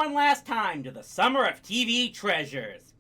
one last time to the summer of TV treasures.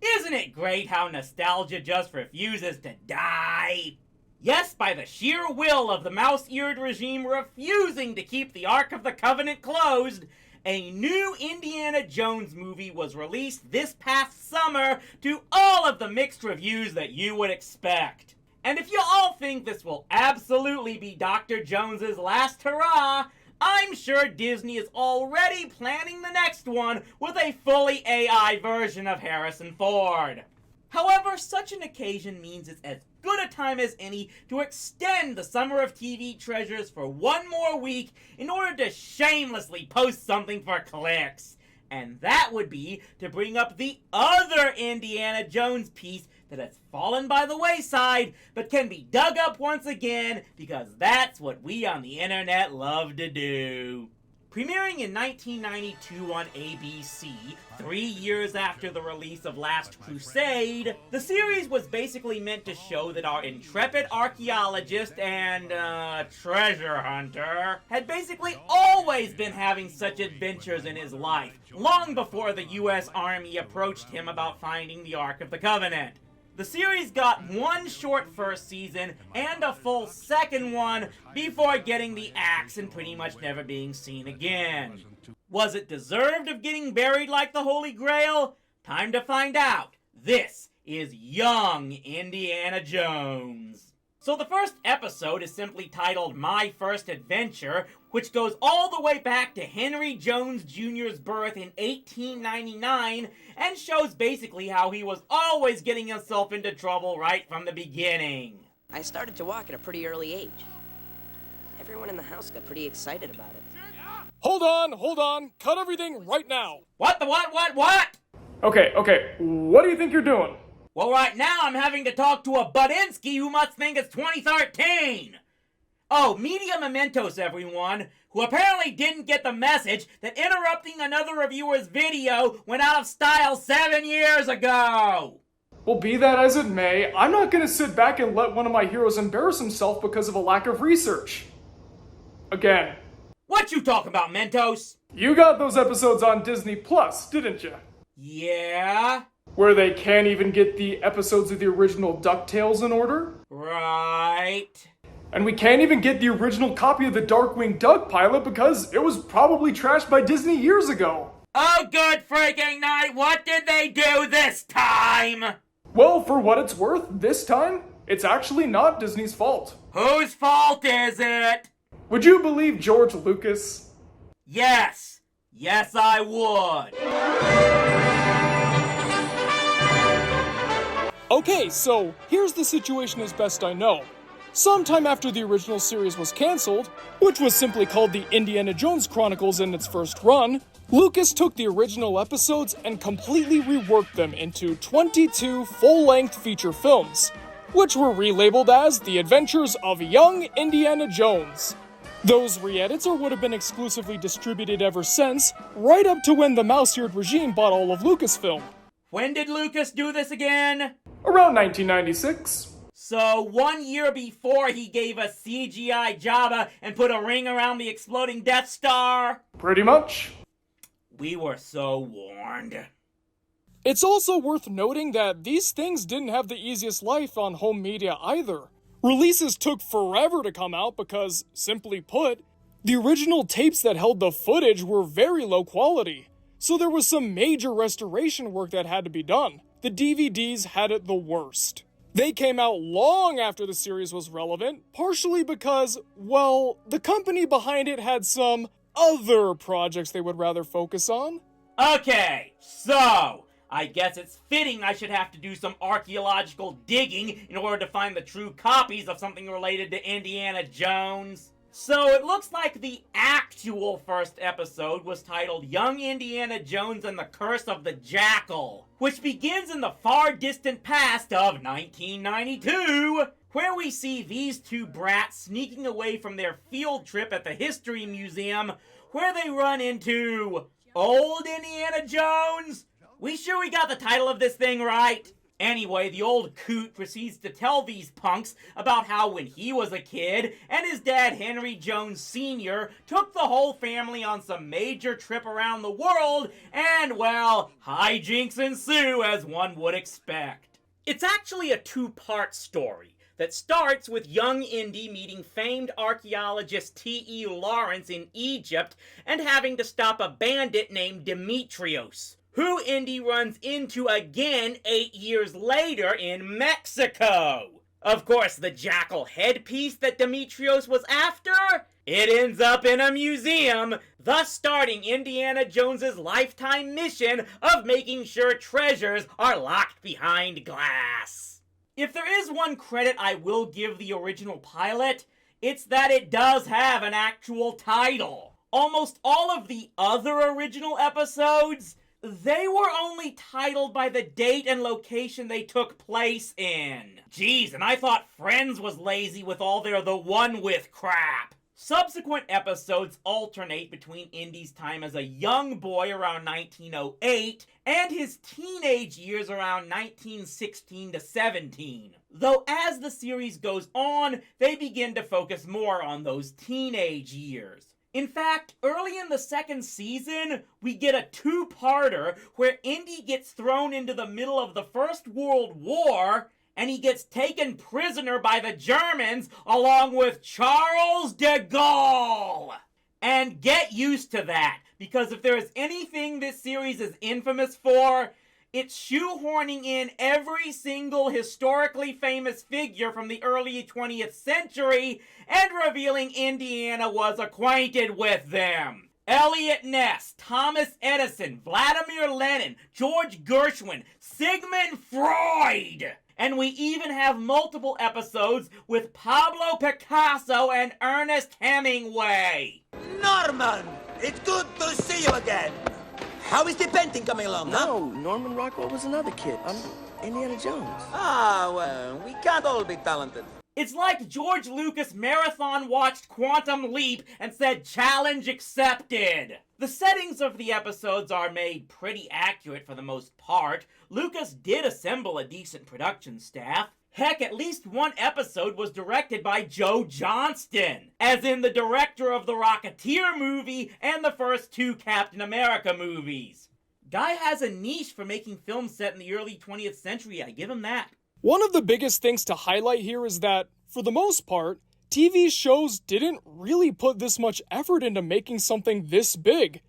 Isn't it great how nostalgia just refuses to die? Yes, by the sheer will of the mouse-eared regime refusing to keep the Ark of the Covenant closed, a new Indiana Jones movie was released this past summer to all of the mixed reviews that you would expect. And if you all think this will absolutely be Dr. Jones's last hurrah, I'm sure Disney is already planning the next one with a fully AI version of Harrison Ford. However, such an occasion means it's as good a time as any to extend the summer of TV treasures for one more week in order to shamelessly post something for clicks. And that would be to bring up the other Indiana Jones piece that has fallen by the wayside, but can be dug up once again, because that's what we on the internet love to do. Premiering in 1992 on ABC, 3 years after the release of Last Crusade, the series was basically meant to show that our intrepid archaeologist and, treasure hunter had basically always been having such adventures in his life, long before the US Army approached him about finding the Ark of the Covenant. The series got one short first season and a full second one before getting the axe and pretty much never being seen again. Was it deserved of getting buried like the Holy Grail? Time to find out. This is Young Indiana Jones. So the first episode is simply titled My First Adventure, which goes all the way back to Henry Jones Jr.'s birth in 1899 and shows basically how he was always getting himself into trouble right from the beginning. I started to walk at a pretty early age. Everyone in the house got pretty excited about it. Hold on, cut everything right now. What? Okay, what do you think you're doing? Well, right now I'm having to talk to a Budinsky who must think it's 2013. Oh, MediaMementos, everyone, who apparently didn't get the message that interrupting another reviewer's video went out of style 7 years ago. Well, be that as it may, I'm not gonna sit back and let one of my heroes embarrass himself because of a lack of research. Again. What you talking about, Mentos? You got those episodes on Disney Plus, didn't you? Yeah? Where they can't even get the episodes of the original DuckTales in order? Right. And we can't even get the original copy of the Darkwing Duck pilot because it was probably trashed by Disney years ago. Oh, good freaking night! What did they do this time? Well, for what it's worth, this time, it's actually not Disney's fault. Whose fault is it? Would you believe George Lucas? Yes. Yes, I would. Okay, so here's the situation as best I know. Sometime after the original series was cancelled, which was simply called the Indiana Jones Chronicles in its first run, Lucas took the original episodes and completely reworked them into 22 full-length feature films, which were relabeled as The Adventures of Young Indiana Jones. Those re-edits would have been exclusively distributed ever since, right up to when the mouse-eared regime bought all of Lucasfilm. When did Lucas do this again? Around 1996. So 1 year before he gave us CGI Jabba and put a ring around the exploding Death Star? Pretty much. We were so warned. It's also worth noting that these things didn't have the easiest life on home media either. Releases took forever to come out because, simply put, the original tapes that held the footage were very low quality, so there was some major restoration work that had to be done. The DVDs had it the worst. They came out long after the series was relevant, partially because, well, the company behind it had some other projects they would rather focus on. Okay, so I guess it's fitting I should have to do some archaeological digging in order to find the true copies of something related to Indiana Jones. So it looks like the actual first episode was titled Young Indiana Jones and the Curse of the Jackal, which begins in the far distant past of 1992, where we see these two brats sneaking away from their field trip at the History Museum, where they run into old Indiana Jones. We sure we got the title of this thing right? Anyway, the old coot proceeds to tell these punks about how when he was a kid and his dad Henry Jones Sr. took the whole family on some major trip around the world and, well, hijinks ensue as one would expect. It's actually a two-part story that starts with young Indy meeting famed archaeologist T.E. Lawrence in Egypt and having to stop a bandit named Demetrios, who Indy runs into again 8 years later in Mexico. Of course, the jackal headpiece that Demetrios was after, it ends up in a museum, thus starting Indiana Jones's lifetime mission of making sure treasures are locked behind glass. If there is one credit I will give the original pilot, it's that it does have an actual title. Almost all of the other original episodes, they were only titled by the date and location they took place in. Jeez, and I thought Friends was lazy with all their The One With crap. Subsequent episodes alternate between Indy's time as a young boy around 1908 and his teenage years around 1916 to 17. Though as the series goes on, they begin to focus more on those teenage years. In fact, early in the second season, we get a two-parter where Indy gets thrown into the middle of the First World War and he gets taken prisoner by the Germans along with Charles de Gaulle. And get used to that, because if there is anything this series is infamous for, it's shoehorning in every single historically famous figure from the early 20th century and revealing Indiana was acquainted with them. Eliot Ness, Thomas Edison, Vladimir Lenin, George Gershwin, Sigmund Freud. And we even have multiple episodes with Pablo Picasso and Ernest Hemingway. Norman, it's good to see you again. How is the painting coming along, huh? No, Norman Rockwell was another kid. I'm Indiana Jones. Ah, well, we can't all be talented. It's like George Lucas marathon watched Quantum Leap and said, "Challenge accepted." The settings of the episodes are made pretty accurate for the most part. Lucas did assemble a decent production staff. Heck, at least one episode was directed by Joe Johnston, as in the director of the Rocketeer movie and the first two Captain America movies. Guy has a niche for making films set in the early 20th century, I give him that. One of the biggest things to highlight here is that, for the most part, TV shows didn't really put this much effort into making something this big.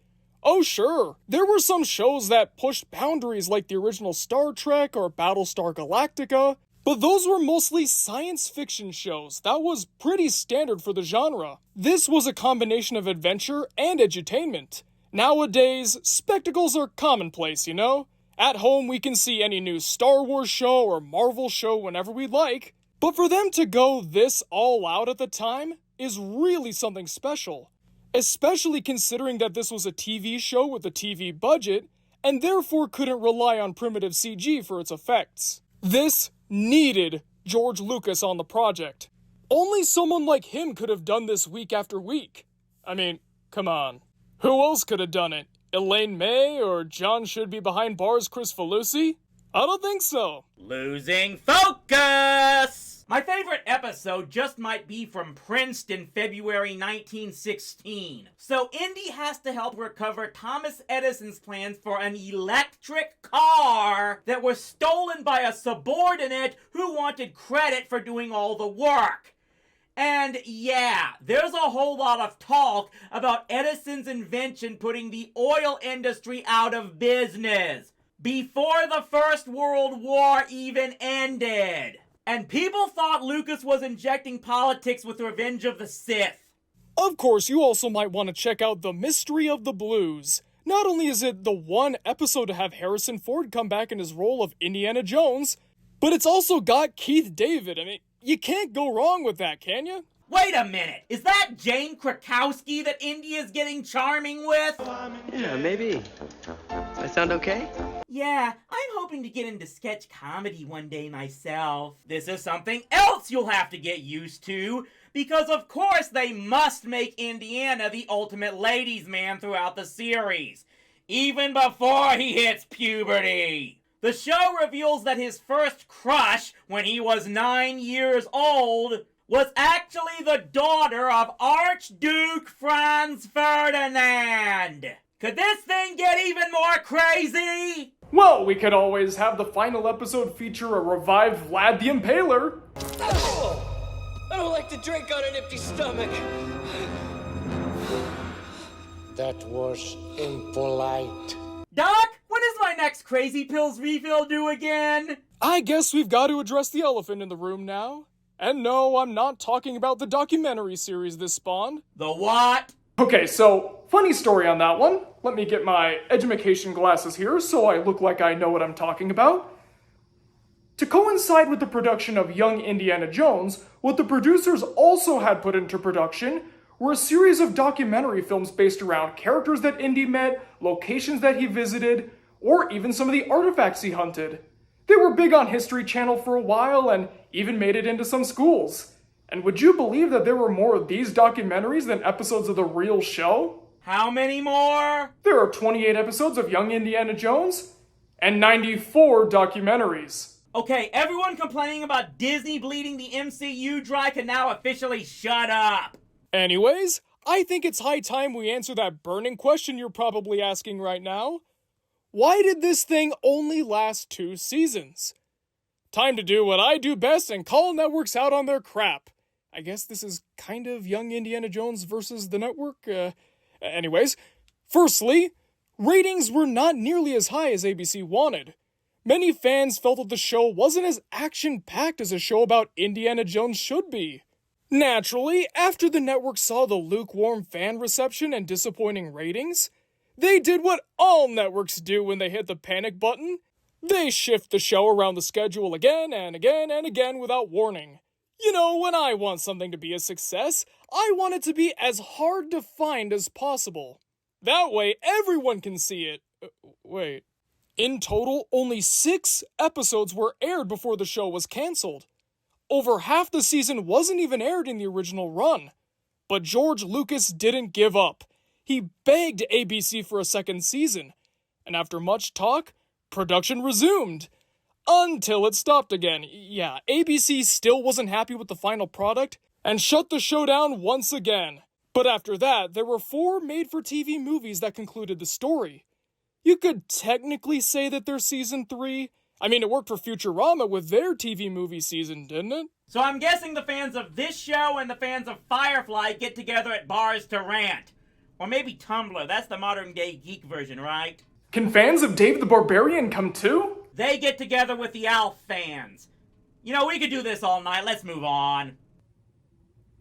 Oh sure, there were some shows that pushed boundaries like the original Star Trek or Battlestar Galactica, but those were mostly science fiction shows. That was pretty standard for the genre. This was a combination of adventure and edutainment. Nowadays, spectacles are commonplace, you know? At home, we can see any new Star Wars show or Marvel show whenever we like. But for them to go this all out at the time is really something special. Especially considering that this was a TV show with a TV budget, and therefore couldn't rely on primitive CG for its effects. This needed George Lucas on the project. Only someone like him could have done this week after week. I mean, come on. Who else could have done it? Elaine May or John Should Be Behind Bars Chris Falusi? I don't think so. Losing focus! My favorite episode just might be from Princeton, February 1916. So Indy has to help recover Thomas Edison's plans for an electric car that was stolen by a subordinate who wanted credit for doing all the work. And yeah, there's a whole lot of talk about Edison's invention putting the oil industry out of business before the First World War even ended. And people thought Lucas was injecting politics with Revenge of the Sith. Of course, you also might want to check out The Mystery of the Blues. Not only is it the one episode to have Harrison Ford come back in his role of Indiana Jones, but it's also got Keith David. I mean, you can't go wrong with that, can you? Wait a minute, is that Jane Krakowski that Indy is getting charming with? Yeah, maybe. I sound okay? Yeah, I'm hoping to get into sketch comedy one day myself. This is something else you'll have to get used to, because of course they must make Indiana the ultimate ladies' man throughout the series, even before he hits puberty. The show reveals that his first crush, when he was 9 years old, was actually the daughter of Archduke Franz Ferdinand. Could this thing get even more crazy? Well, we could always have the final episode feature a revived Vlad the Impaler. I don't like to drink on an empty stomach. That was impolite. Doc, when is my next Crazy Pills refill due again? I guess we've got to address the elephant in the room now. And no, I'm not talking about the documentary series this spawned. The what? Okay, so, funny story on that one. Let me get my edumacation glasses here so I look like I know what I'm talking about. To coincide with the production of Young Indiana Jones, what the producers also had put into production were a series of documentary films based around characters that Indy met, locations that he visited, or even some of the artifacts he hunted. They were big on History Channel for a while and even made it into some schools. And would you believe that there were more of these documentaries than episodes of the real show? How many more? There are 28 episodes of Young Indiana Jones and 94 documentaries. Okay, everyone complaining about Disney bleeding the MCU dry can now officially shut up. Anyways, I think it's high time we answer that burning question you're probably asking right now. Why did this thing only last 2 seasons? Time to do what I do best and call networks out on their crap. I guess this is kind of Young Indiana Jones versus the network. Anyways, firstly, ratings were not nearly as high as ABC wanted. Many fans felt that the show wasn't as action-packed as a show about Indiana Jones should be. Naturally, after the network saw the lukewarm fan reception and disappointing ratings, they did what all networks do when they hit the panic button. They shift the show around the schedule again and again and again without warning. You know, when I want something to be a success, I want it to be as hard to find as possible. That way, everyone can see it. Wait. In total, only 6 episodes were aired before the show was cancelled. Over half the season wasn't even aired in the original run. But George Lucas didn't give up. He begged ABC for a second season. And after much talk, production resumed. Until it stopped again. Yeah, ABC still wasn't happy with the final product and shut the show down once again. But after that, there were 4 made-for-TV movies that concluded the story. You could technically say that they're season 3. I mean, it worked for Futurama with their TV movie season, didn't it? So I'm guessing the fans of this show and the fans of Firefly get together at bars to rant. Or maybe Tumblr, that's the modern-day geek version, right? Can fans of Dave the Barbarian come too? They get together with the Alf fans. You know, we could do this all night, let's move on.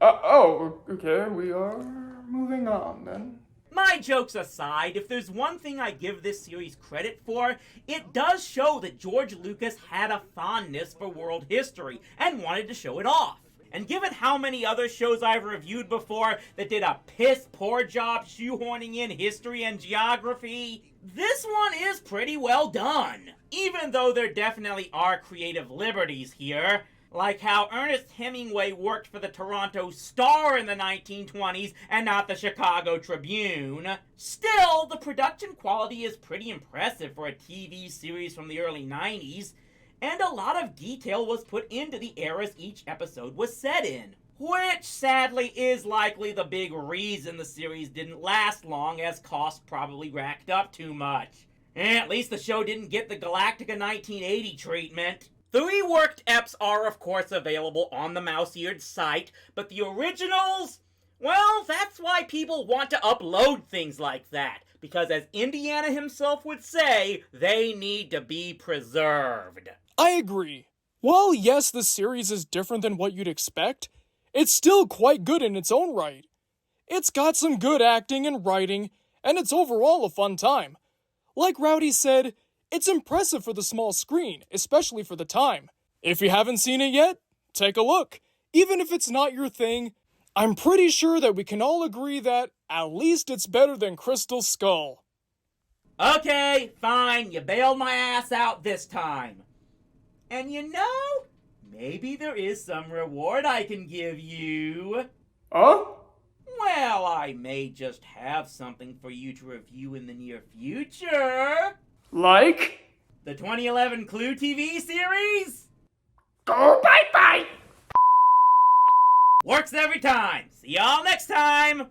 Okay, we are moving on then. My jokes aside, if there's one thing I give this series credit for, it does show that George Lucas had a fondness for world history and wanted to show it off. And given how many other shows I've reviewed before that did a piss-poor job shoehorning in history and geography, this one is pretty well done. Even though there definitely are creative liberties here, like how Ernest Hemingway worked for the Toronto Star in the 1920s and not the Chicago Tribune. Still, the production quality is pretty impressive for a TV series from the early 90s, and a lot of detail was put into the eras each episode was set in. Which, sadly, is likely the big reason the series didn't last long, as costs probably racked up too much. At least the show didn't get the Galactica 1980 treatment. The reworked eps are, of course, available on the mouse-eared site, but the originals? Well, that's why people want to upload things like that, because as Indiana himself would say, they need to be preserved. I agree. While yes, the series is different than what you'd expect, it's still quite good in its own right. It's got some good acting and writing, and it's overall a fun time. Like Rowdy said, it's impressive for the small screen, especially for the time. If you haven't seen it yet, take a look. Even if it's not your thing, I'm pretty sure that we can all agree that at least it's better than Crystal Skull. Okay, fine, you bailed my ass out this time. And you know, maybe there is some reward I can give you. Huh? Well, I may just have something for you to review in the near future. Like? The 2011 Clue TV series? Go bye-bye! Works every time. See y'all next time!